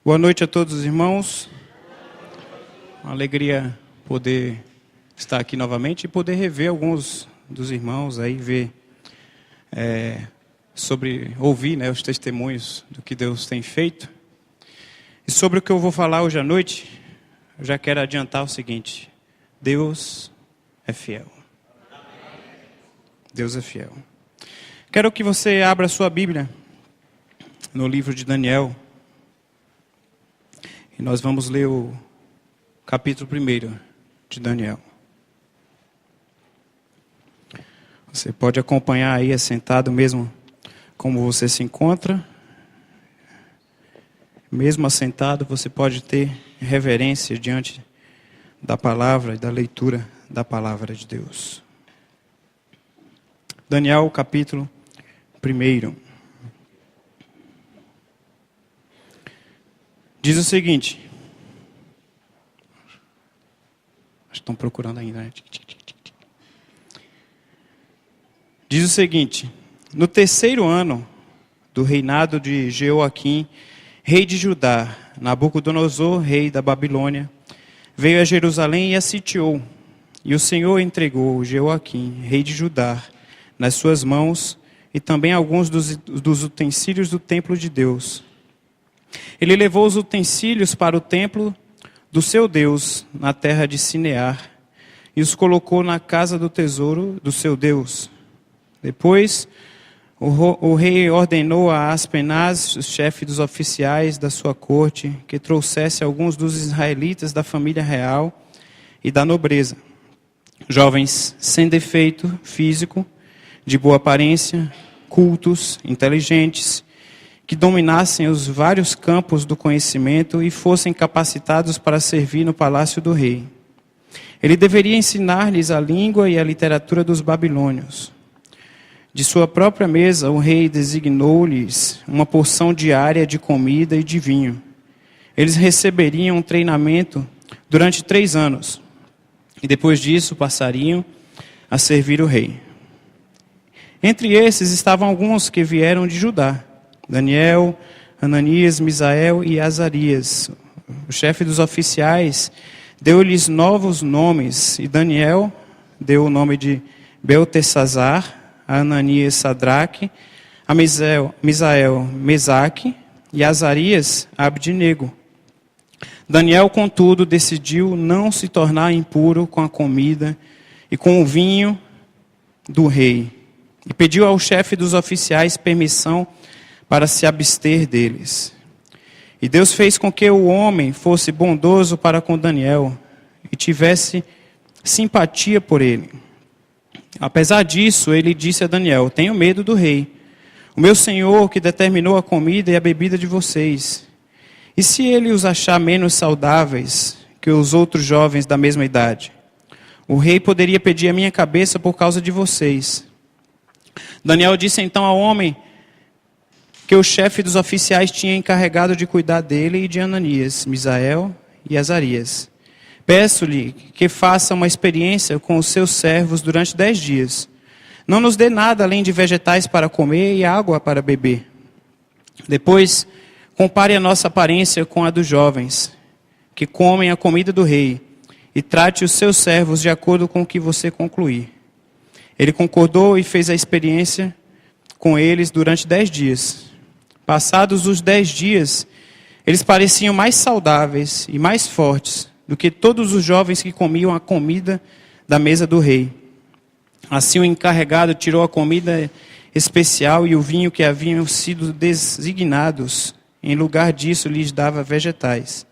Boa noite a todos os irmãos. Uma alegria poder estar aqui novamente e poder rever alguns dos irmãos aí, ver ouvir, os testemunhos do que Deus tem feito. E sobre o que eu vou falar hoje à noite, eu já quero adiantar o seguinte: Deus é fiel. Deus é fiel. Quero que você abra a sua Bíblia no livro de Daniel. E nós vamos ler o capítulo 1 de Daniel. Você pode acompanhar aí assentado mesmo como você se encontra. Mesmo assentado, você pode ter reverência diante da palavra e da leitura da palavra de Deus. Daniel, capítulo 1. Diz o seguinte. Estão procurando ainda, né? Diz o seguinte: no terceiro ano do reinado de Jeoaquim, rei de Judá, Nabucodonosor, rei da Babilônia, veio a Jerusalém e a sitiou. E o Senhor entregou Jeoaquim, rei de Judá, nas suas mãos, e também alguns dos utensílios do templo de Deus. Ele levou os utensílios para o templo do seu Deus, na terra de Sinear, e os colocou na casa do tesouro do seu Deus. Depois, o rei ordenou a Aspenaz, o chefe dos oficiais da sua corte, que trouxesse alguns dos israelitas da família real e da nobreza, jovens sem defeito físico, de boa aparência, cultos, inteligentes, que dominassem os vários campos do conhecimento e fossem capacitados para servir no palácio do rei. Ele deveria ensinar-lhes a língua e a literatura dos babilônios. De sua própria mesa, o rei designou-lhes uma porção diária de comida e de vinho. Eles receberiam um treinamento durante 3 anos, e depois disso passariam a servir o rei. Entre esses estavam alguns que vieram de Judá: Daniel, Ananias, Misael e Azarias. O chefe dos oficiais deu-lhes novos nomes, e Daniel deu o nome de Beltesazar, a Ananias Sadraque, a Misael Mesaque e a Azarias Abdinego. Daniel, contudo, decidiu não se tornar impuro com a comida e com o vinho do rei, e pediu ao chefe dos oficiais permissão para se abster deles. E Deus fez com que o homem fosse bondoso para com Daniel e tivesse simpatia por ele. Apesar disso, ele disse a Daniel: tenho medo do rei, o meu senhor, que determinou a comida e a bebida de vocês. E se ele os achar menos saudáveis que os outros jovens da mesma idade? O rei poderia pedir a minha cabeça por causa de vocês. Daniel disse então ao homem que o chefe dos oficiais tinha encarregado de cuidar dele e de Ananias, Misael e Azarias: peço-lhe que faça uma experiência com os seus servos durante 10 dias. Não nos dê nada além de vegetais para comer e água para beber. Depois, compare a nossa aparência com a dos jovens, que comem a comida do rei, e trate os seus servos de acordo com o que você concluir. Ele concordou e fez a experiência com eles durante 10 dias. Passados os 10 dias, eles pareciam mais saudáveis e mais fortes do que todos os jovens que comiam a comida da mesa do rei. Assim o encarregado tirou a comida especial e o vinho que haviam sido designados. Em lugar disso, lhes dava vegetais.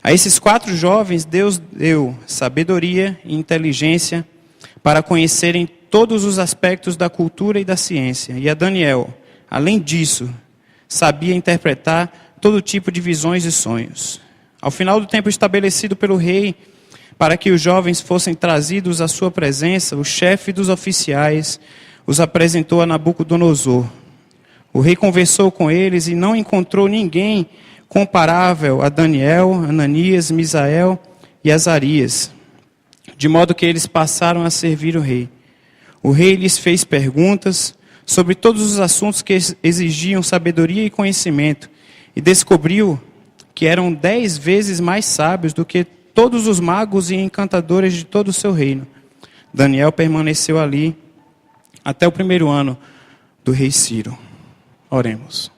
A esses 4 jovens, Deus deu sabedoria e inteligência para conhecerem todos os aspectos da cultura e da ciência. E a Daniel, além disso, sabia interpretar todo tipo de visões e sonhos. Ao final do tempo estabelecido pelo rei, para que os jovens fossem trazidos à sua presença, o chefe dos oficiais os apresentou a Nabucodonosor. O rei conversou com eles e não encontrou ninguém comparável a Daniel, Ananias, Misael e Azarias, de modo que eles passaram a servir o rei. O rei lhes fez perguntas sobre todos os assuntos que exigiam sabedoria e conhecimento, e descobriu que eram 10 vezes mais sábios do que todos os magos e encantadores de todo o seu reino. Daniel permaneceu ali até o primeiro ano do rei Ciro. Oremos.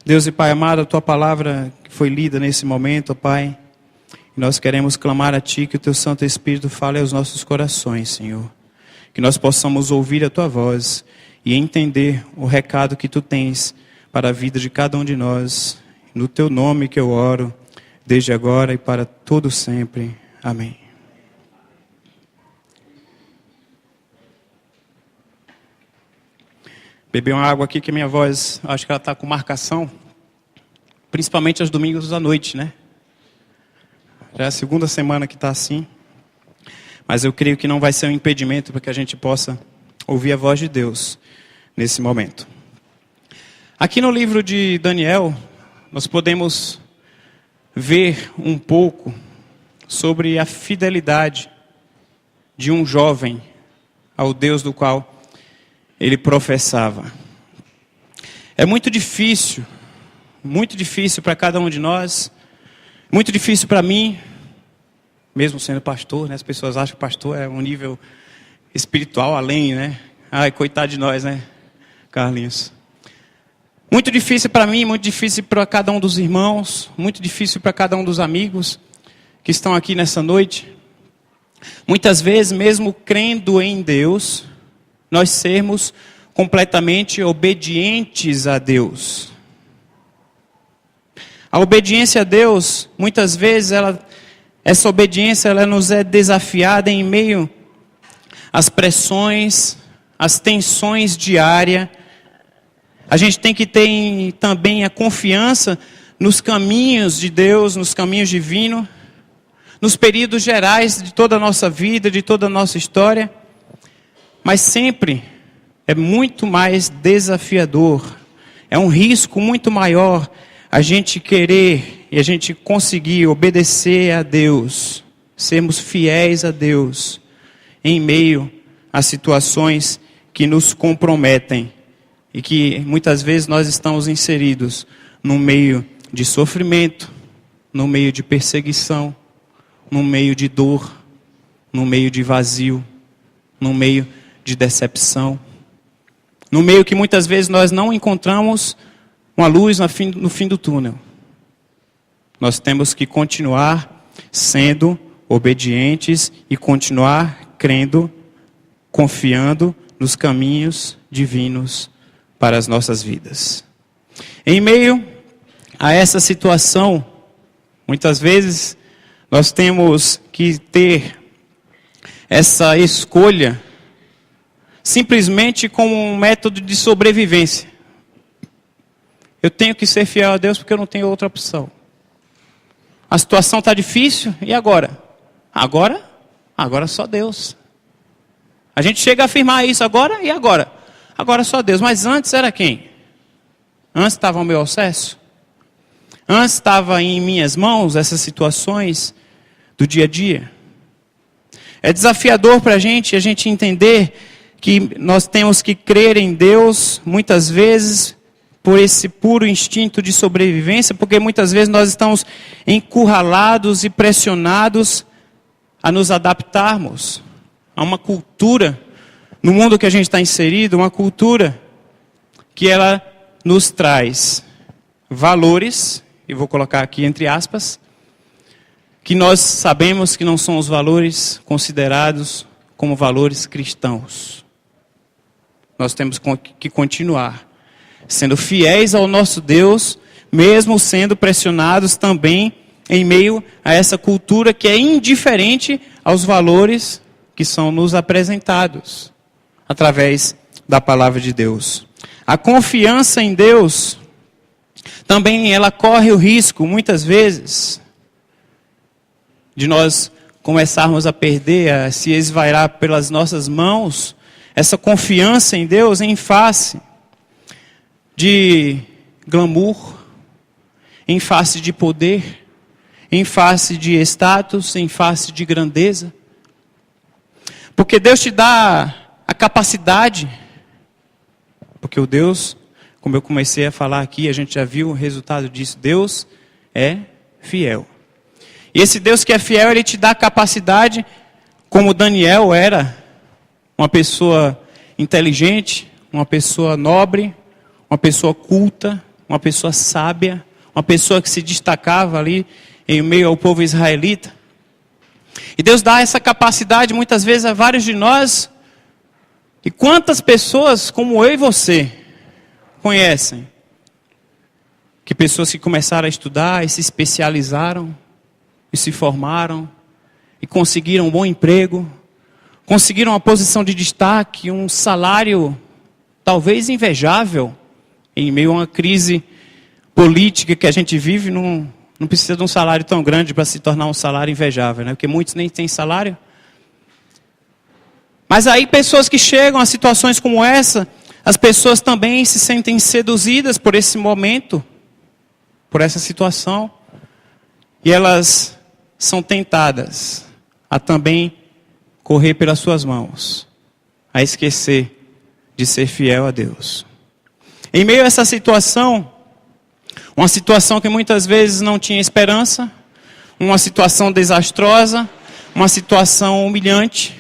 Deus e Pai amado, a Tua palavra que foi lida nesse momento, ó Pai, nós queremos clamar a Ti que o Teu Santo Espírito fale aos nossos corações, Senhor. Que nós possamos ouvir a Tua voz e entender o recado que Tu tens para a vida de cada um de nós. No Teu nome que eu oro, desde agora e para todo sempre. Amém. Beber uma água aqui que minha voz, acho que ela está com marcação. Principalmente aos domingos à noite, né? Já é a segunda semana que está assim. Mas eu creio que não vai ser um impedimento para que a gente possa ouvir a voz de Deus nesse momento. Aqui no livro de Daniel, nós podemos ver um pouco sobre a fidelidade de um jovem ao Deus do qual ele professava. É muito difícil para cada um de nós, muito difícil para mim, mesmo sendo pastor, né? As pessoas acham que pastor é um nível espiritual além, né? Ai, coitado de nós, né, Carlinhos? Muito difícil para mim, muito difícil para cada um dos irmãos, muito difícil para cada um dos amigos que estão aqui nessa noite. Muitas vezes, mesmo crendo em Deus, nós sermos completamente obedientes a Deus. A obediência a Deus, muitas vezes, essa obediência ela nos é desafiada em meio às pressões, às tensões diárias. A gente tem que ter também a confiança nos caminhos de Deus, nos caminhos divinos, nos períodos gerais de toda a nossa vida, de toda a nossa história. Mas sempre é muito mais desafiador, é um risco muito maior a gente querer e a gente conseguir obedecer a Deus, sermos fiéis a Deus, em meio a situações que nos comprometem e que muitas vezes nós estamos inseridos no meio de sofrimento, no meio de perseguição, no meio de dor, no meio de vazio, no meio de decepção, no meio que muitas vezes nós não encontramos uma luz no fim do túnel. Nós temos que continuar sendo obedientes e continuar crendo, confiando nos caminhos divinos para as nossas vidas. Em meio a essa situação, muitas vezes nós temos que ter essa escolha simplesmente como um método de sobrevivência. Eu tenho que ser fiel a Deus porque eu não tenho outra opção. A situação está difícil, e agora? Agora só Deus. A gente chega a afirmar isso agora e agora. Agora só Deus. Mas antes era quem? Antes estava o meu acesso? Antes estava em minhas mãos essas situações do dia a dia? É desafiador para a gente entender que nós temos que crer em Deus, muitas vezes, por esse puro instinto de sobrevivência, porque muitas vezes nós estamos encurralados e pressionados a nos adaptarmos a uma cultura, no mundo que a gente está inserido, uma cultura que ela nos traz valores, e vou colocar aqui entre aspas, que nós sabemos que não são os valores considerados como valores cristãos. Nós temos que continuar sendo fiéis ao nosso Deus, mesmo sendo pressionados também em meio a essa cultura que é indiferente aos valores que são nos apresentados através da palavra de Deus. A confiança em Deus também ela corre o risco, muitas vezes, de nós começarmos a perder, a se esvairar pelas nossas mãos, essa confiança em Deus em face de glamour, em face de poder, em face de status, em face de grandeza. Porque Deus te dá a capacidade, porque o Deus, como eu comecei a falar aqui, a gente já viu o resultado disso, Deus é fiel. E esse Deus que é fiel, Ele te dá a capacidade, como Daniel era, uma pessoa inteligente, uma pessoa nobre, uma pessoa culta, uma pessoa sábia, uma pessoa que se destacava ali em meio ao povo israelita. E Deus dá essa capacidade muitas vezes a vários de nós. E quantas pessoas como eu e você conhecem? Que pessoas que começaram a estudar e se especializaram, e se formaram, e conseguiram um bom emprego, conseguiram uma posição de destaque, um salário talvez invejável, em meio a uma crise política que a gente vive, não precisa de um salário tão grande para se tornar um salário invejável, né? Porque muitos nem têm salário. Mas aí pessoas que chegam a situações como essa, as pessoas também se sentem seduzidas por esse momento, por essa situação, e elas são tentadas a também correr pelas suas mãos, a esquecer de ser fiel a Deus. Em meio a essa situação, uma situação que muitas vezes não tinha esperança, uma situação desastrosa, uma situação humilhante,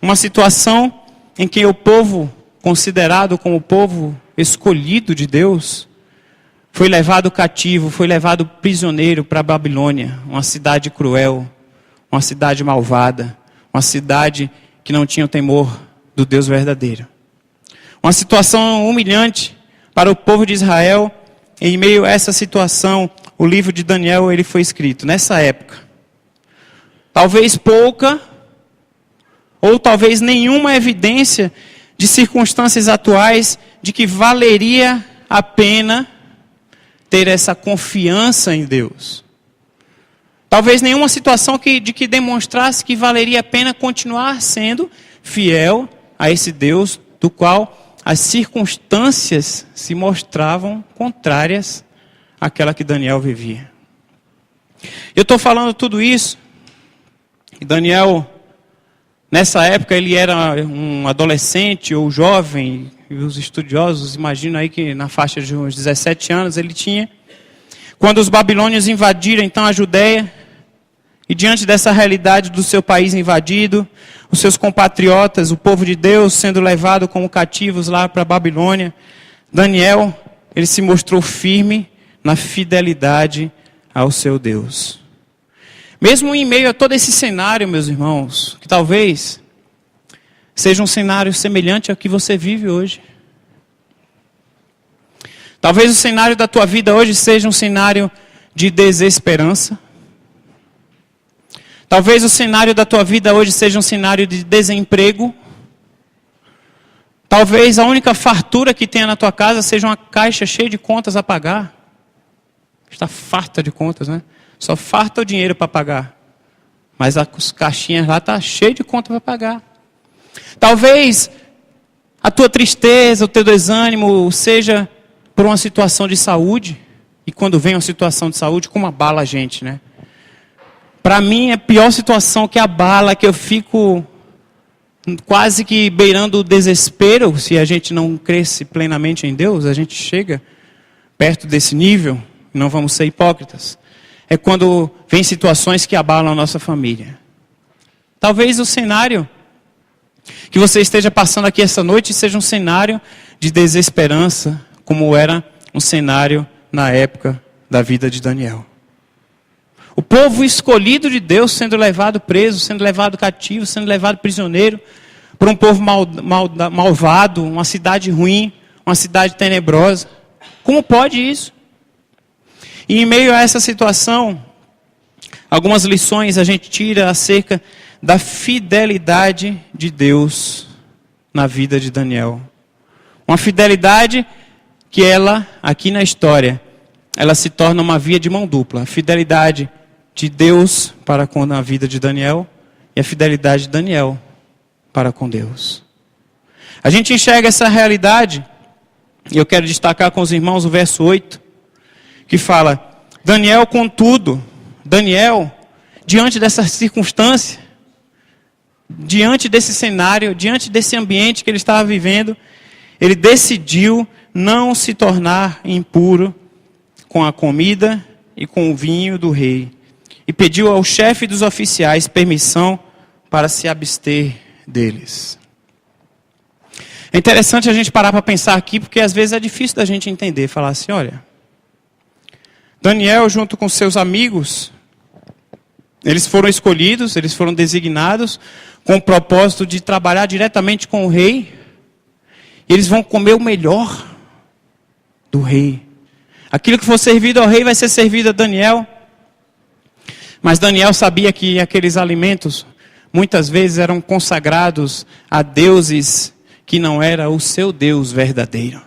uma situação em que o povo, considerado como o povo escolhido de Deus, foi levado cativo, foi levado prisioneiro para a Babilônia, uma cidade cruel, uma cidade malvada, uma cidade que não tinha o temor do Deus verdadeiro. Uma situação humilhante para o povo de Israel. Em meio a essa situação, o livro de Daniel ele foi escrito nessa época. Talvez pouca, ou talvez nenhuma evidência de circunstâncias atuais de que valeria a pena ter essa confiança em Deus. Talvez nenhuma situação de que demonstrasse que valeria a pena continuar sendo fiel a esse Deus do qual as circunstâncias se mostravam contrárias àquela que Daniel vivia. Eu estou falando tudo isso, e Daniel, nessa época, ele era um adolescente ou jovem, e os estudiosos imaginam aí que na faixa de uns 17 anos ele tinha, quando os babilônios invadiram então a Judéia, e diante dessa realidade do seu país invadido, os seus compatriotas, o povo de Deus sendo levado como cativos lá para a Babilônia, Daniel, ele se mostrou firme na fidelidade ao seu Deus. Mesmo em meio a todo esse cenário, meus irmãos, que talvez seja um cenário semelhante ao que você vive hoje. Talvez o cenário da tua vida hoje seja um cenário de desesperança. Talvez o cenário da tua vida hoje seja um cenário de desemprego. Talvez a única fartura que tenha na tua casa seja uma caixa cheia de contas a pagar. Está farta de contas, né? Só falta o dinheiro para pagar. Mas as caixinhas lá estão cheias de contas para pagar. Talvez a tua tristeza, o teu desânimo seja por uma situação de saúde. E quando vem uma situação de saúde, como abala a gente, né? Para mim, a pior situação que abala, que eu fico quase que beirando o desespero, se a gente não cresce plenamente em Deus, a gente chega perto desse nível, não vamos ser hipócritas. É quando vem situações que abalam a nossa família. Talvez o cenário que você esteja passando aqui essa noite seja um cenário de desesperança, como era um cenário na época da vida de Daniel. O povo escolhido de Deus sendo levado preso, sendo levado cativo, sendo levado prisioneiro por um povo malvado, uma cidade ruim, uma cidade tenebrosa. Como pode isso? E em meio a essa situação, algumas lições a gente tira acerca da fidelidade de Deus na vida de Daniel. Uma fidelidade que ela, aqui na história, ela se torna uma via de mão dupla. A fidelidade de Deus para com a vida de Daniel e a fidelidade de Daniel para com Deus. A gente enxerga essa realidade, e eu quero destacar com os irmãos o verso 8, que fala: Daniel, contudo, Daniel, diante dessa circunstância, diante desse cenário, diante desse ambiente que ele estava vivendo, ele decidiu não se tornar impuro com a comida e com o vinho do rei, e pediu ao chefe dos oficiais permissão para se abster deles. É interessante a gente parar para pensar aqui, porque às vezes é difícil da gente entender, falar assim, olha, Daniel junto com seus amigos, eles foram escolhidos, eles foram designados com o propósito de trabalhar diretamente com o rei, e eles vão comer o melhor do rei. Aquilo que for servido ao rei vai ser servido a Daniel. Mas Daniel sabia que aqueles alimentos muitas vezes eram consagrados a deuses que não era o seu Deus verdadeiro.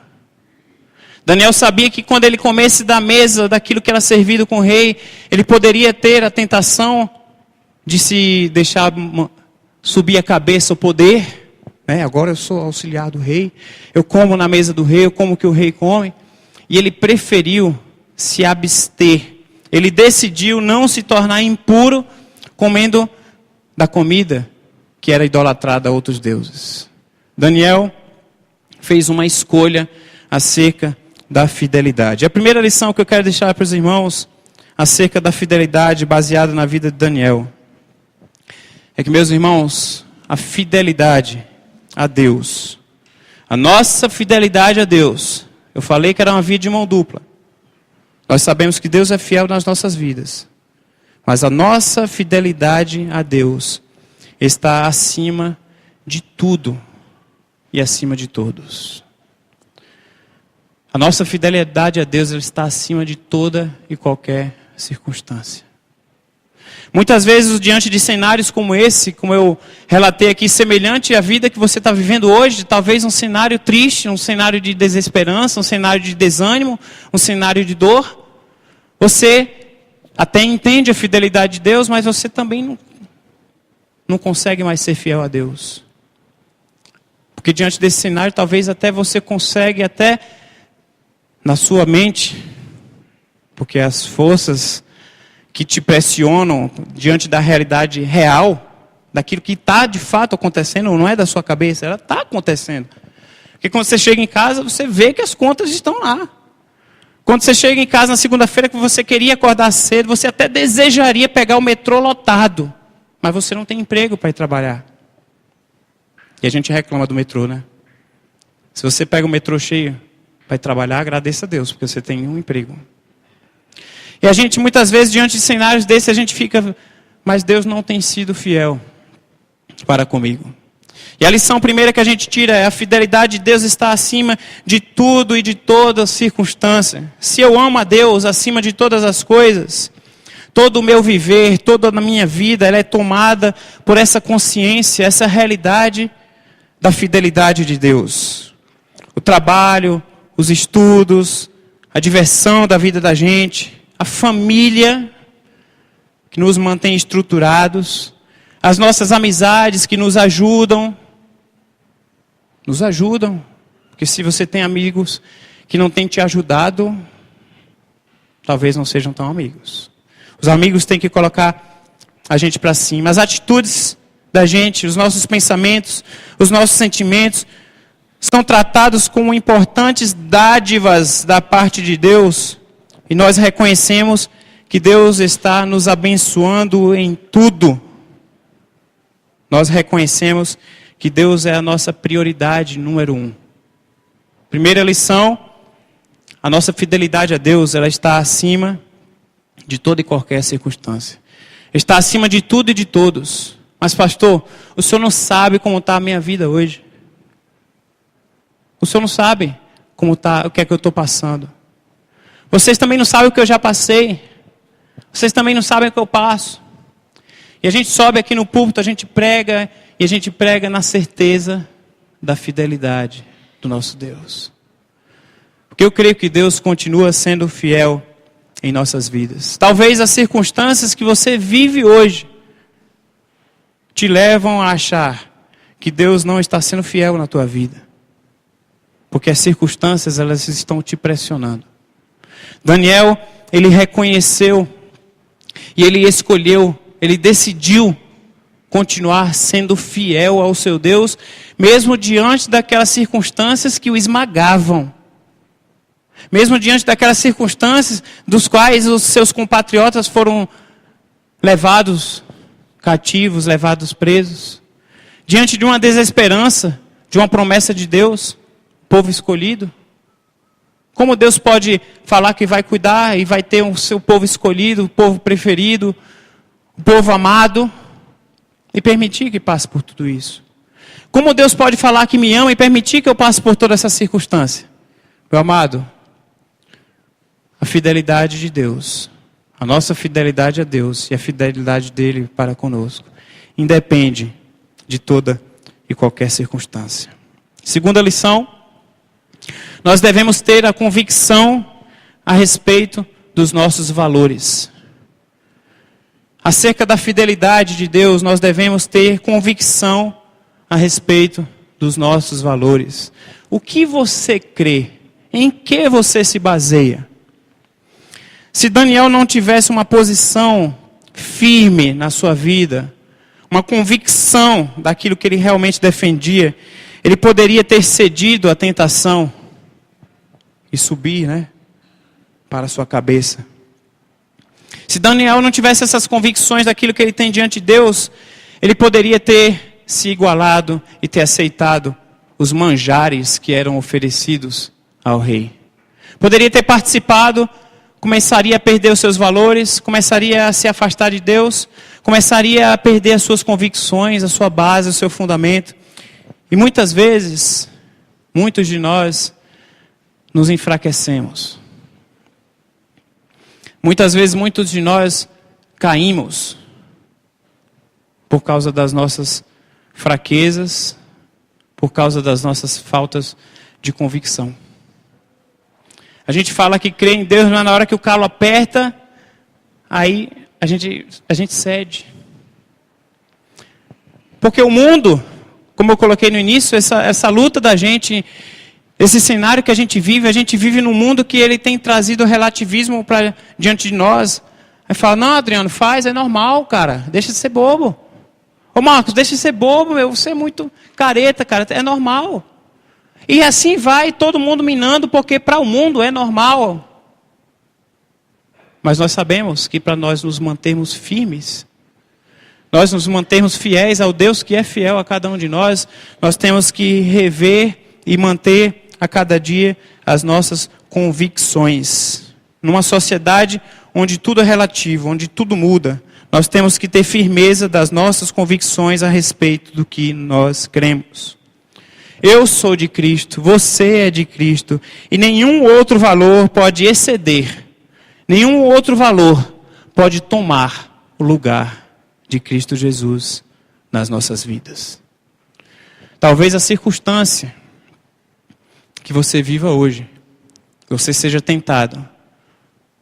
Daniel sabia que quando ele comesse da mesa daquilo que era servido com o rei, ele poderia ter a tentação de se deixar subir a cabeça o poder. Agora eu sou auxiliar do rei, eu como na mesa do rei, eu como o que o rei come. E ele preferiu se abster. Ele decidiu não se tornar impuro comendo da comida que era idolatrada a outros deuses. Daniel fez uma escolha acerca da fidelidade. A primeira lição que eu quero deixar para os irmãos acerca da fidelidade baseada na vida de Daniel é que, meus irmãos, a fidelidade a Deus, a nossa fidelidade a Deus, eu falei que era uma via de mão dupla. Nós sabemos que Deus é fiel nas nossas vidas. Mas a nossa fidelidade a Deus está acima de tudo e acima de todos. A nossa fidelidade a Deus está acima de toda e qualquer circunstância. Muitas vezes, diante de cenários como esse, como eu relatei aqui, semelhante à vida que você está vivendo hoje, talvez um cenário triste, um cenário de desesperança, um cenário de desânimo, um cenário de dor, você até entende a fidelidade de Deus, mas você também não consegue mais ser fiel a Deus. Porque diante desse cenário, talvez até você consegue, até na sua mente, porque as forças que te pressionam diante da realidade real, daquilo que está de fato acontecendo, não é da sua cabeça, ela está acontecendo. Porque quando você chega em casa, você vê que as contas estão lá. Quando você chega em casa na segunda-feira que você queria acordar cedo, você até desejaria pegar o metrô lotado, mas você não tem emprego para ir trabalhar. E a gente reclama do metrô, né? Se você pega o metrô cheio para ir trabalhar, agradeça a Deus, porque você tem um emprego. E a gente, muitas vezes, diante de cenários desses, a gente fica, mas Deus não tem sido fiel para comigo. E a lição primeira que a gente tira é: a fidelidade de Deus está acima de tudo e de toda circunstância. Se eu amo a Deus acima de todas as coisas, todo o meu viver, toda a minha vida, ela é tomada por essa consciência, essa realidade da fidelidade de Deus. O trabalho, os estudos, a diversão da vida da gente, a família que nos mantém estruturados, as nossas amizades que nos ajudam, porque se você tem amigos que não têm te ajudado, talvez não sejam tão amigos. Os amigos têm que colocar a gente para cima. As atitudes da gente, os nossos pensamentos, os nossos sentimentos são tratados como importantes dádivas da parte de Deus. E nós reconhecemos que Deus está nos abençoando em tudo. Nós reconhecemos que Deus é a nossa prioridade número 1. Primeira lição: a nossa fidelidade a Deus, ela está acima de toda e qualquer circunstância. Está acima de tudo e de todos. Mas pastor, o senhor não sabe como está a minha vida hoje. O senhor não sabe como está, o que é que eu estou passando. Vocês também não sabem o que eu já passei. Vocês também não sabem o que eu passo. E a gente sobe aqui no púlpito, a gente prega, e a gente prega na certeza da fidelidade do nosso Deus. Porque eu creio que Deus continua sendo fiel em nossas vidas. Talvez as circunstâncias que você vive hoje te levam a achar que Deus não está sendo fiel na tua vida. Porque as circunstâncias, elas estão te pressionando. Daniel, ele reconheceu e ele escolheu, ele decidiu continuar sendo fiel ao seu Deus, mesmo diante daquelas circunstâncias que o esmagavam. mesmo diante daquelas circunstâncias dos quais os seus compatriotas foram levados cativos, levados presos, diante de uma desesperança, de uma promessa de Deus, povo escolhido. Como Deus pode falar que vai cuidar e vai ter o seu povo escolhido, o povo preferido, o povo amado, e permitir que passe por tudo isso? Como Deus pode falar que me ama e permitir que eu passe por toda essa circunstância? Meu amado, a fidelidade de Deus, a nossa fidelidade a Deus e a fidelidade dele para conosco, independe de toda e qualquer circunstância. Segunda lição, nós devemos ter a convicção a respeito dos nossos valores. Acerca da fidelidade de Deus, nós devemos ter convicção a respeito dos nossos valores. O que você crê? Em que você se baseia? Se Daniel não tivesse uma posição firme na sua vida, uma convicção daquilo que ele realmente defendia, ele poderia ter cedido à tentação e subir, para a sua cabeça. Se Daniel não tivesse essas convicções daquilo que ele tem diante de Deus, ele poderia ter se igualado e ter aceitado os manjares que eram oferecidos ao rei. Poderia ter participado, começaria a perder os seus valores, começaria a se afastar de Deus, começaria a perder as suas convicções, a sua base, o seu fundamento. E muitas vezes, muitos de nós nos enfraquecemos. Muitas vezes, muitos de nós caímos por causa das nossas fraquezas, por causa das nossas faltas de convicção. A gente fala que crê em Deus, mas na hora que o calo aperta, aí a gente cede. Porque o mundo, como eu coloquei no início, essa luta da gente, esse cenário que a gente vive num mundo que ele tem trazido relativismo para diante de nós. Aí fala, não, Adriano, faz, é normal, cara, deixa de ser bobo. Ô Marcos, deixa de ser bobo, você é muito careta, cara, é normal. E assim vai todo mundo minando, porque para o mundo é normal. Mas nós sabemos que para nós nos mantermos firmes, nós nos mantermos fiéis ao Deus que é fiel a cada um de nós, nós temos que rever e manter a cada dia as nossas convicções. Numa sociedade onde tudo é relativo, onde tudo muda, nós temos que ter firmeza das nossas convicções a respeito do que nós cremos. Eu sou de Cristo, você é de Cristo, e nenhum outro valor pode exceder, nenhum outro valor pode tomar o lugar de Cristo Jesus nas nossas vidas. Talvez a circunstância que você viva hoje, você seja tentado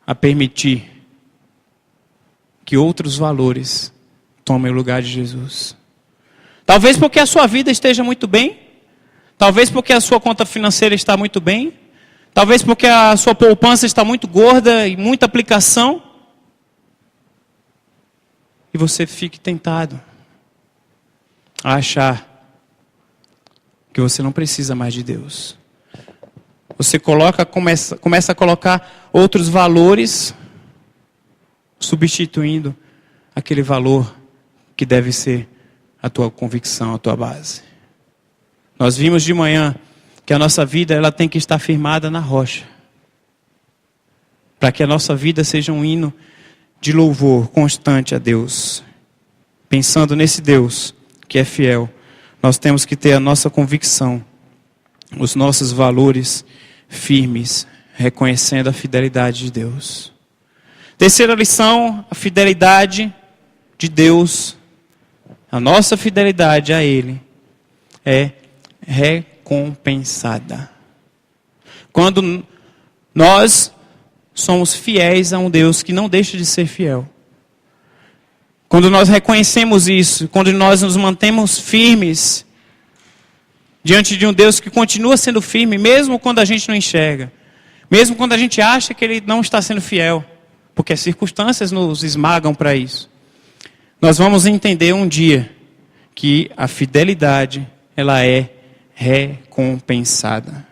a permitir que outros valores tomem o lugar de Jesus. Talvez porque a sua vida esteja muito bem, talvez porque a sua conta financeira está muito bem, talvez porque a sua poupança está muito gorda e muita aplicação, e você fique tentado a achar que você não precisa mais de Deus. Você começa a colocar outros valores, substituindo aquele valor que deve ser a tua convicção, a tua base. Nós vimos de manhã que a nossa vida ela tem que estar firmada na rocha, para que a nossa vida seja um hino de louvor constante a Deus. Pensando nesse Deus que é fiel, nós temos que ter a nossa convicção, os nossos valores firmes, reconhecendo a fidelidade de Deus. Terceira lição, a fidelidade de Deus, a nossa fidelidade a Ele é recompensada. Quando nós somos fiéis a um Deus que não deixa de ser fiel. Quando nós reconhecemos isso, quando nós nos mantemos firmes diante de um Deus que continua sendo firme, mesmo quando a gente não enxerga, mesmo quando a gente acha que Ele não está sendo fiel, porque as circunstâncias nos esmagam para isso. Nós vamos entender um dia que a fidelidade, ela é recompensada.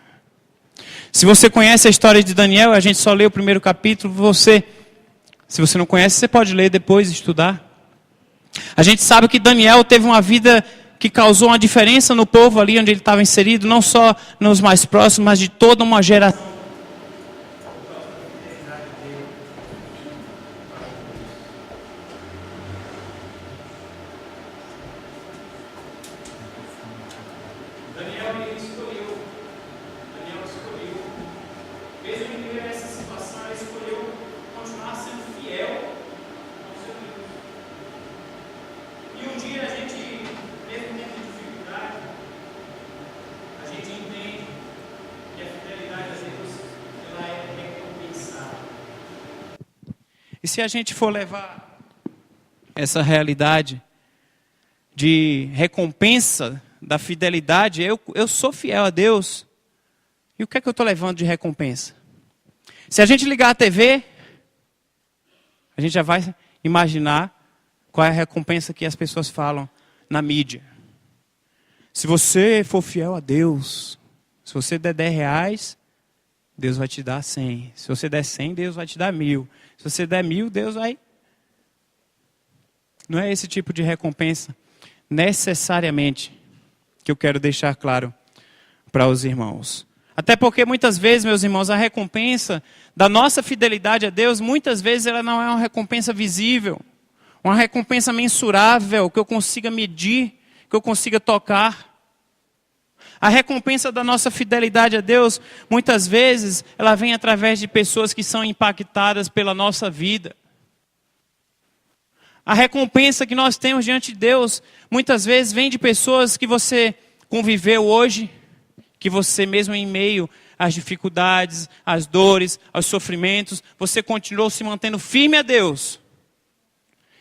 Se você conhece a história de Daniel, a gente só lê o primeiro capítulo, se você não conhece, você pode ler depois e estudar. A gente sabe que Daniel teve uma vida que causou uma diferença no povo ali onde ele estava inserido, não só nos mais próximos, mas de toda uma geração. Daniel escolheu, mesmo em meio a essa situação, ele escolheu continuar sendo fiel ao seu Deus. E um dia a gente, mesmo tendo dificuldade, a gente entende que a fidelidade a Deus, ela é recompensada. E se a gente for levar essa realidade de recompensa da fidelidade, eu sou fiel a Deus, e o que é que eu estou levando de recompensa? Se a gente ligar a TV, a gente já vai imaginar qual é a recompensa que as pessoas falam na mídia. Se você for fiel a Deus, se você der 10 reais, Deus vai te dar 100. Se você der 100, Deus vai te dar 1000. Se você der 1000, Deus vai... Não é esse tipo de recompensa necessariamente que eu quero deixar claro para os irmãos. Até porque muitas vezes, meus irmãos, a recompensa da nossa fidelidade a Deus, muitas vezes ela não é uma recompensa visível, uma recompensa mensurável, que eu consiga medir, que eu consiga tocar. A recompensa da nossa fidelidade a Deus, muitas vezes, ela vem através de pessoas que são impactadas pela nossa vida. A recompensa que nós temos diante de Deus, muitas vezes vem de pessoas que você conviveu hoje, que você mesmo em meio às dificuldades, às dores, aos sofrimentos, você continuou se mantendo firme a Deus.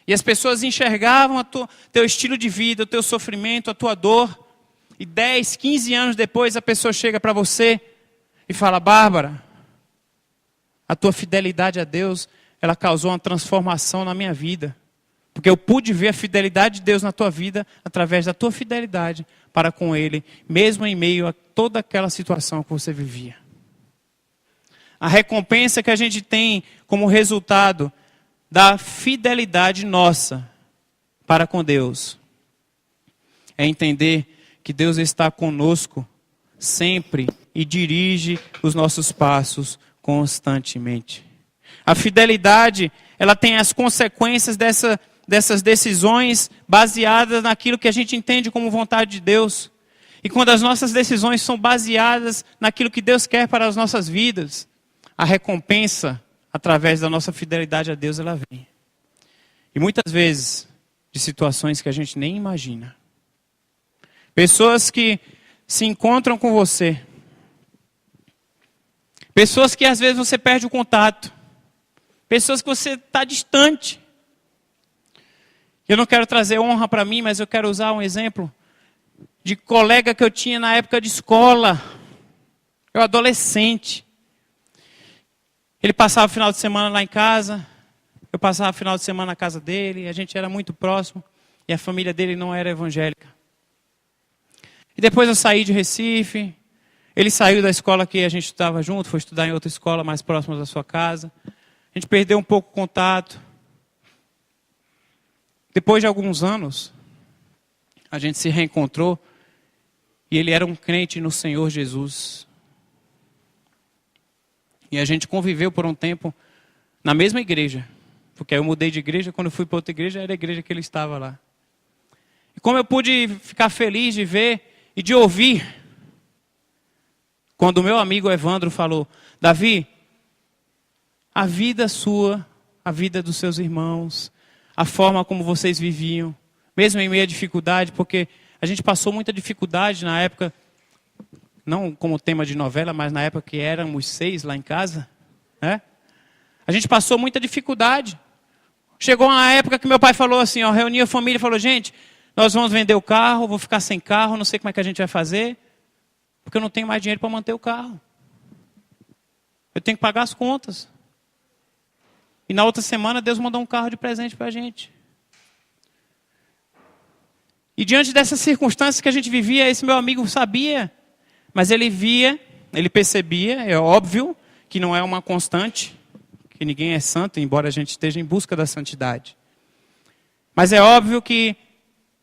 E as pessoas enxergavam teu estilo de vida, o teu sofrimento, a tua dor. E 10, 15 anos depois a pessoa chega para você e fala: Bárbara, a tua fidelidade a Deus, ela causou uma transformação na minha vida. Porque eu pude ver a fidelidade de Deus na tua vida através da tua fidelidade para com Ele, mesmo em meio a toda aquela situação que você vivia. A recompensa que a gente tem como resultado da fidelidade nossa para com Deus é entender que Deus está conosco sempre e dirige os nossos passos constantemente. A fidelidade, ela tem as consequências dessas decisões baseadas naquilo que a gente entende como vontade de Deus. E quando as nossas decisões são baseadas naquilo que Deus quer para as nossas vidas, a recompensa, através da nossa fidelidade a Deus, ela vem. E muitas vezes, de situações que a gente nem imagina. Pessoas que se encontram com você. Pessoas que às vezes você perde o contato. Pessoas que você está distante. Eu não quero trazer honra para mim, mas eu quero usar um exemplo de colega que eu tinha na época de escola. Eu adolescente. Ele passava o final de semana lá em casa. Eu passava o final de semana na casa dele. A gente era muito próximo. E a família dele não era evangélica. E depois eu saí de Recife. Ele saiu da escola que a gente estudava junto. Foi estudar em outra escola mais próxima da sua casa. A gente perdeu um pouco o contato. Depois de alguns anos, a gente se reencontrou. E ele era um crente no Senhor Jesus. E a gente conviveu por um tempo na mesma igreja. Porque aí eu mudei de igreja, quando eu fui para outra igreja, era a igreja que ele estava lá. E como eu pude ficar feliz de ver e de ouvir, quando o meu amigo Evandro falou: Davi, a vida sua, a vida dos seus irmãos, a forma como vocês viviam, mesmo em meio à dificuldade, porque a gente passou muita dificuldade na época, não como tema de novela, mas na época que éramos 6 lá em casa, né? A gente passou muita dificuldade. Chegou uma época que meu pai falou assim, ó, reuniu a família e falou: gente, nós vamos vender o carro, vou ficar sem carro, não sei como é que a gente vai fazer, porque eu não tenho mais dinheiro para manter o carro. Eu tenho que pagar as contas. E na outra semana Deus mandou um carro de presente para a gente. E diante dessas circunstâncias que a gente vivia, esse meu amigo sabia, mas ele via ele percebia, é óbvio, que não é uma constante, que ninguém é santo, embora a gente esteja em busca da santidade. Mas é óbvio que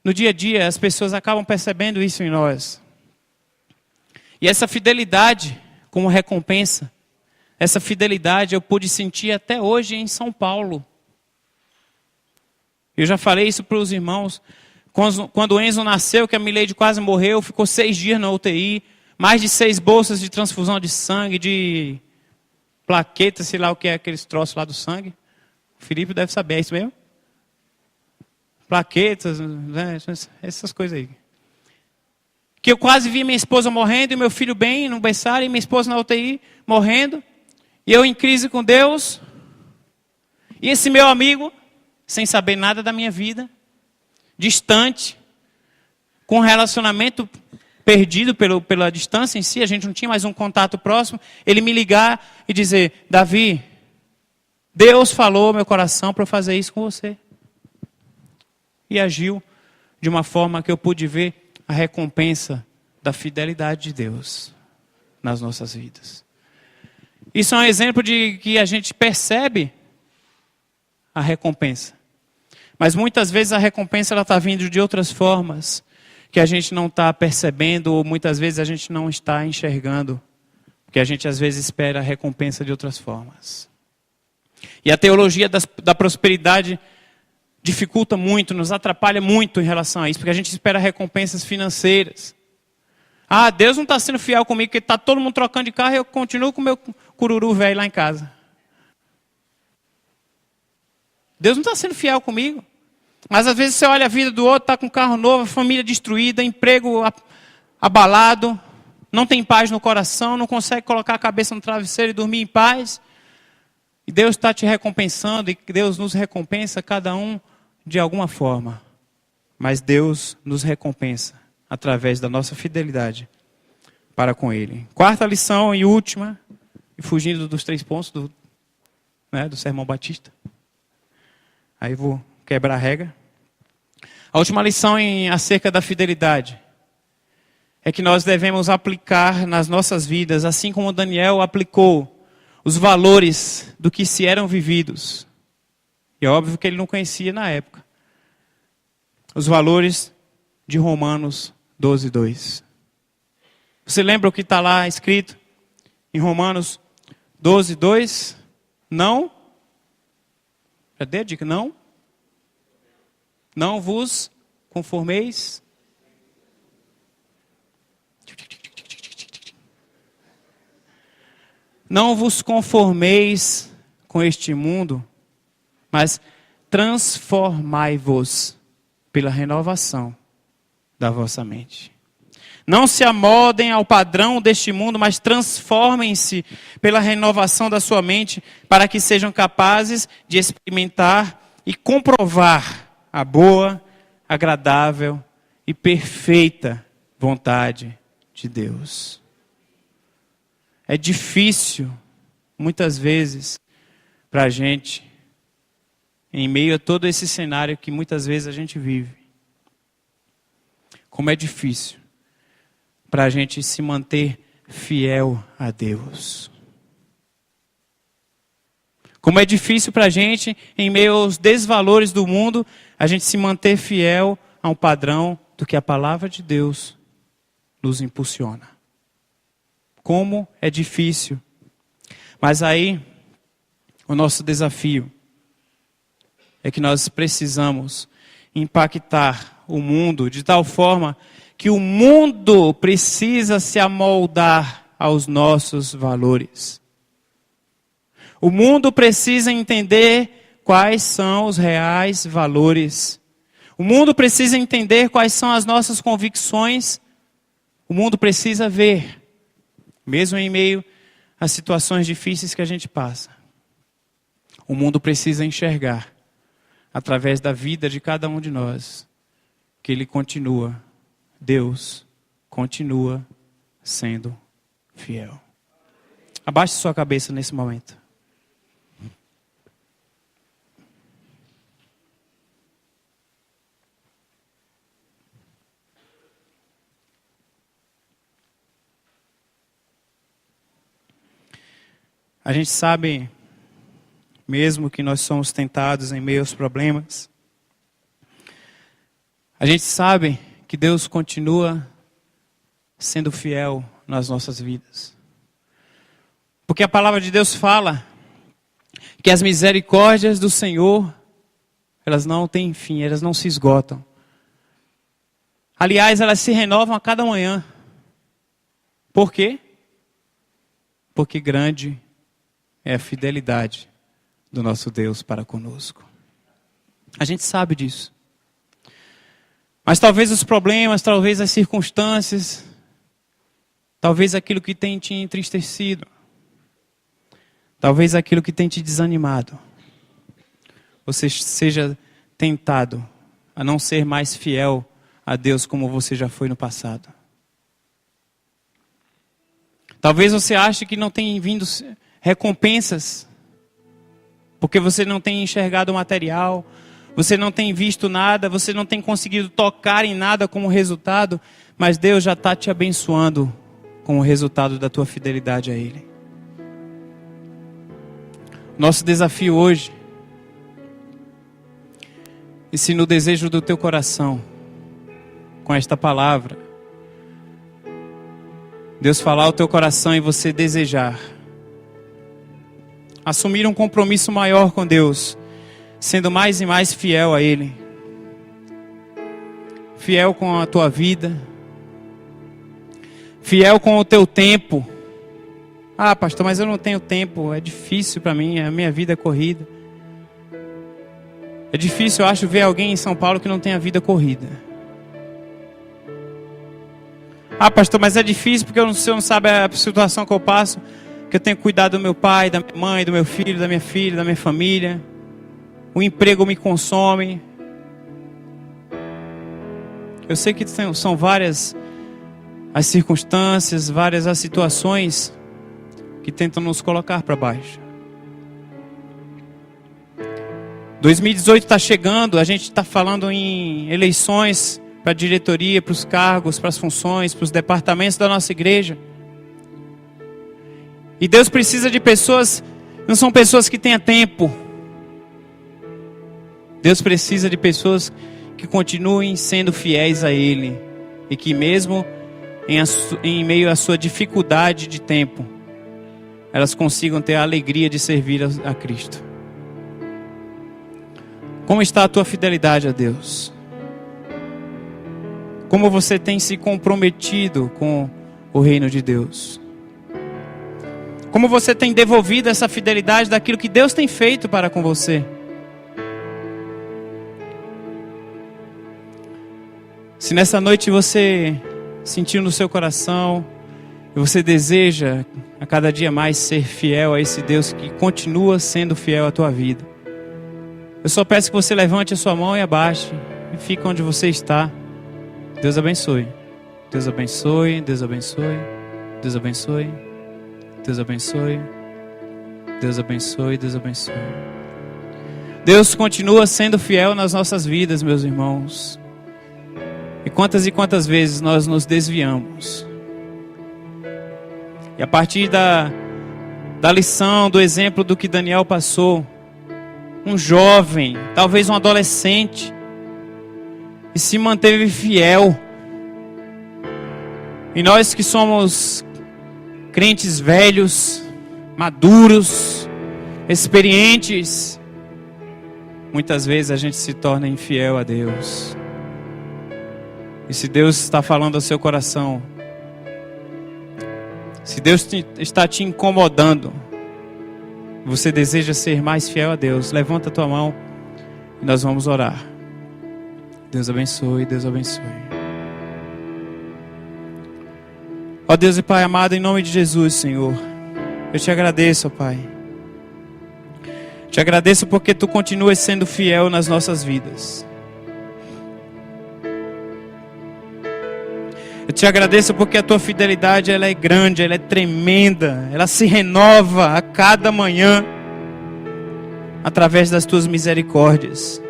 no dia a dia as pessoas acabam percebendo isso em nós. E essa fidelidade como recompensa, essa fidelidade eu pude sentir até hoje em São Paulo. Eu já falei isso para os irmãos. Quando o Enzo nasceu, que a Mileide quase morreu, ficou 6 dias na UTI, mais de 6 bolsas de transfusão de sangue, de plaquetas, sei lá o que é aqueles troços lá do sangue. O Felipe deve saber, é isso mesmo? Plaquetas, né, essas coisas aí. Que eu quase vi minha esposa morrendo, e meu filho bem, no berçário, e minha esposa na UTI, morrendo. E eu em crise com Deus. E esse meu amigo, sem saber nada da minha vida, distante, com um relacionamento perdido pela distância em si, a gente não tinha mais um contato próximo, ele me ligar e dizer: Davi, Deus falou ao meu coração para eu fazer isso com você. E agiu de uma forma que eu pude ver a recompensa da fidelidade de Deus nas nossas vidas. Isso é um exemplo de que a gente percebe a recompensa. Mas muitas vezes a recompensa está vindo de outras formas que a gente não está percebendo, ou muitas vezes a gente não está enxergando, porque a gente às vezes espera a recompensa de outras formas. E a teologia da prosperidade dificulta muito, nos atrapalha muito em relação a isso, porque a gente espera recompensas financeiras. Ah, Deus não está sendo fiel comigo, porque está todo mundo trocando de carro e eu continuo com o meu cururu velho lá em casa. Deus não está sendo fiel comigo. Mas às vezes você olha a vida do outro, está com carro novo, família destruída, emprego abalado, não tem paz no coração, não consegue colocar a cabeça no travesseiro e dormir em paz. E Deus está te recompensando, e Deus nos recompensa cada um de alguma forma. Mas Deus nos recompensa através da nossa fidelidade para com Ele. Quarta lição e última, e fugindo dos 3 pontos do Sermão Batista. Aí vou quebrar a regra. A última lição acerca da fidelidade é que nós devemos aplicar nas nossas vidas, assim como Daniel aplicou os valores do que se eram vividos. E é óbvio que ele não conhecia na época. Os valores de Romanos 12:2. Você lembra o que está lá escrito em Romanos 12:2? Não. Já dei a dica, não. Não vos conformeis. Não vos conformeis com este mundo, mas transformai-vos pela renovação da vossa mente. Não se amoldem ao padrão deste mundo, mas transformem-se pela renovação da sua mente, para que sejam capazes de experimentar e comprovar a boa, agradável e perfeita vontade de Deus. É difícil, muitas vezes, para a gente, em meio a todo esse cenário que muitas vezes a gente vive. Como é difícil para a gente se manter fiel a Deus. Como é difícil para a gente, em meio aos desvalores do mundo, a gente se manter fiel a um padrão do que a palavra de Deus nos impulsiona. Como é difícil. Mas aí, o nosso desafio é que nós precisamos impactar o mundo de tal forma que o mundo precisa se amoldar aos nossos valores. O mundo precisa entender quais são os reais valores. O mundo precisa entender quais são as nossas convicções. O mundo precisa ver, mesmo em meio às situações difíceis que a gente passa. O mundo precisa enxergar, através da vida de cada um de nós, que Ele continua, Deus continua sendo fiel. Abaixe sua cabeça nesse momento. A gente sabe, mesmo que nós somos tentados em meio aos problemas, a gente sabe que Deus continua sendo fiel nas nossas vidas. Porque a palavra de Deus fala que as misericórdias do Senhor, elas não têm fim, elas não se esgotam. Aliás, elas se renovam a cada manhã. Por quê? Porque grande é a fidelidade do nosso Deus para conosco. A gente sabe disso. Mas talvez os problemas, talvez as circunstâncias, talvez aquilo que tem te entristecido, talvez aquilo que tem te desanimado, você seja tentado a não ser mais fiel a Deus como você já foi no passado. Talvez você ache que não tem vindo recompensas, porque você não tem enxergado o material, você não tem visto nada, você não tem conseguido tocar em nada como resultado, mas Deus já está te abençoando com o resultado da tua fidelidade a Ele. Nosso desafio hoje, e se no desejo do teu coração, com esta palavra, Deus falar ao teu coração e você desejar assumir um compromisso maior com Deus, sendo mais e mais fiel a Ele, fiel com a tua vida, fiel com o teu tempo. Ah, pastor, mas eu não tenho tempo, é difícil para mim, a minha vida é corrida. É difícil, eu acho, ver alguém em São Paulo que não tenha vida corrida. Ah, pastor, mas é difícil porque você não sabe a situação que eu passo, que eu tenho que cuidar do meu pai, da minha mãe, do meu filho, da minha filha, da minha família. O emprego me consome. Eu sei que são várias as circunstâncias, várias as situações que tentam nos colocar para baixo. 2018 está chegando, a gente está falando em eleições para a diretoria, para os cargos, para as funções, para os departamentos da nossa igreja. E Deus precisa de pessoas, não são pessoas que tenham tempo. Deus precisa de pessoas que continuem sendo fiéis a Ele. E que mesmo em meio à sua dificuldade de tempo, elas consigam ter a alegria de servir a Cristo. Como está a tua fidelidade a Deus? Como você tem se comprometido com o reino de Deus? Como você tem devolvido essa fidelidade daquilo que Deus tem feito para com você? Se nessa noite você sentiu no seu coração e você deseja a cada dia mais ser fiel a esse Deus que continua sendo fiel à tua vida, eu só peço que você levante a sua mão e abaixe e fique onde você está. Deus abençoe. Deus abençoe, Deus abençoe, Deus abençoe, Deus abençoe, Deus abençoe, Deus abençoe. Deus continua sendo fiel nas nossas vidas, meus irmãos. E quantas vezes nós nos desviamos. E a partir da lição, do exemplo do que Daniel passou, um jovem, talvez um adolescente, e se manteve fiel. E nós que somos crentes velhos, maduros, experientes, muitas vezes a gente se torna infiel a Deus. E se Deus está falando ao seu coração, se Deus está te incomodando, você deseja ser mais fiel a Deus, levanta a tua mão e nós vamos orar. Deus abençoe, Deus abençoe. Ó Deus e Pai amado, em nome de Jesus, Senhor, eu te agradeço, ó Pai. Te agradeço porque Tu continuas sendo fiel nas nossas vidas. Eu te agradeço porque a Tua fidelidade ela é grande, ela é tremenda, ela se renova a cada manhã através das Tuas misericórdias.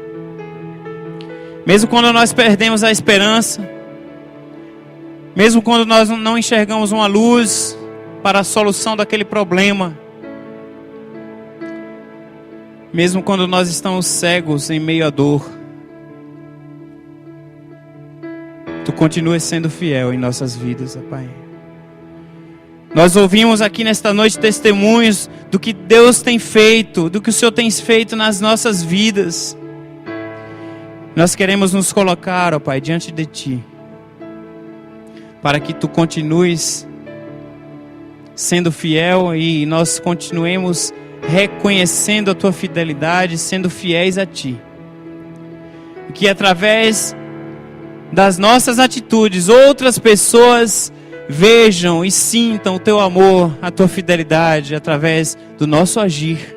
Mesmo quando nós perdemos a esperança, mesmo quando nós não enxergamos uma luz para a solução daquele problema, Mesmo quando nós estamos cegos em meio à dor, Tu continuas sendo fiel em nossas vidas, ó Pai. Nós ouvimos aqui nesta noite testemunhos do que Deus tem feito, do que o Senhor tem feito nas nossas vidas. Nós queremos nos colocar, ó Pai, diante de Ti, para que Tu continues sendo fiel e nós continuemos reconhecendo a Tua fidelidade, sendo fiéis a Ti. E que através das nossas atitudes, outras pessoas vejam e sintam o Teu amor, a Tua fidelidade, através do nosso agir,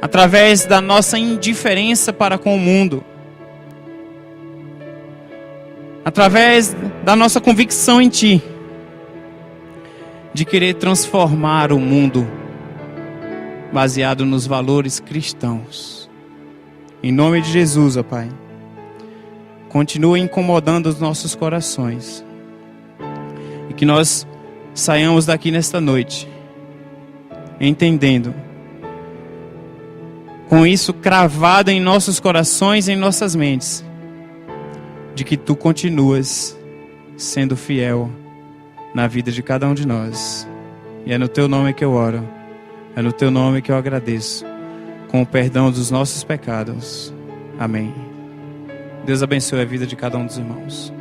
através da nossa indiferença para com o mundo, através da nossa convicção em Ti, de querer transformar o mundo baseado nos valores cristãos. Em nome de Jesus, ó Pai, continua incomodando os nossos corações. E que nós saiamos daqui nesta noite, entendendo, com isso cravado em nossos corações e em nossas mentes, de que Tu continuas sendo fiel na vida de cada um de nós. E é no Teu nome que eu oro, é no Teu nome que eu agradeço, com o perdão dos nossos pecados. Amém. Deus abençoe a vida de cada um dos irmãos.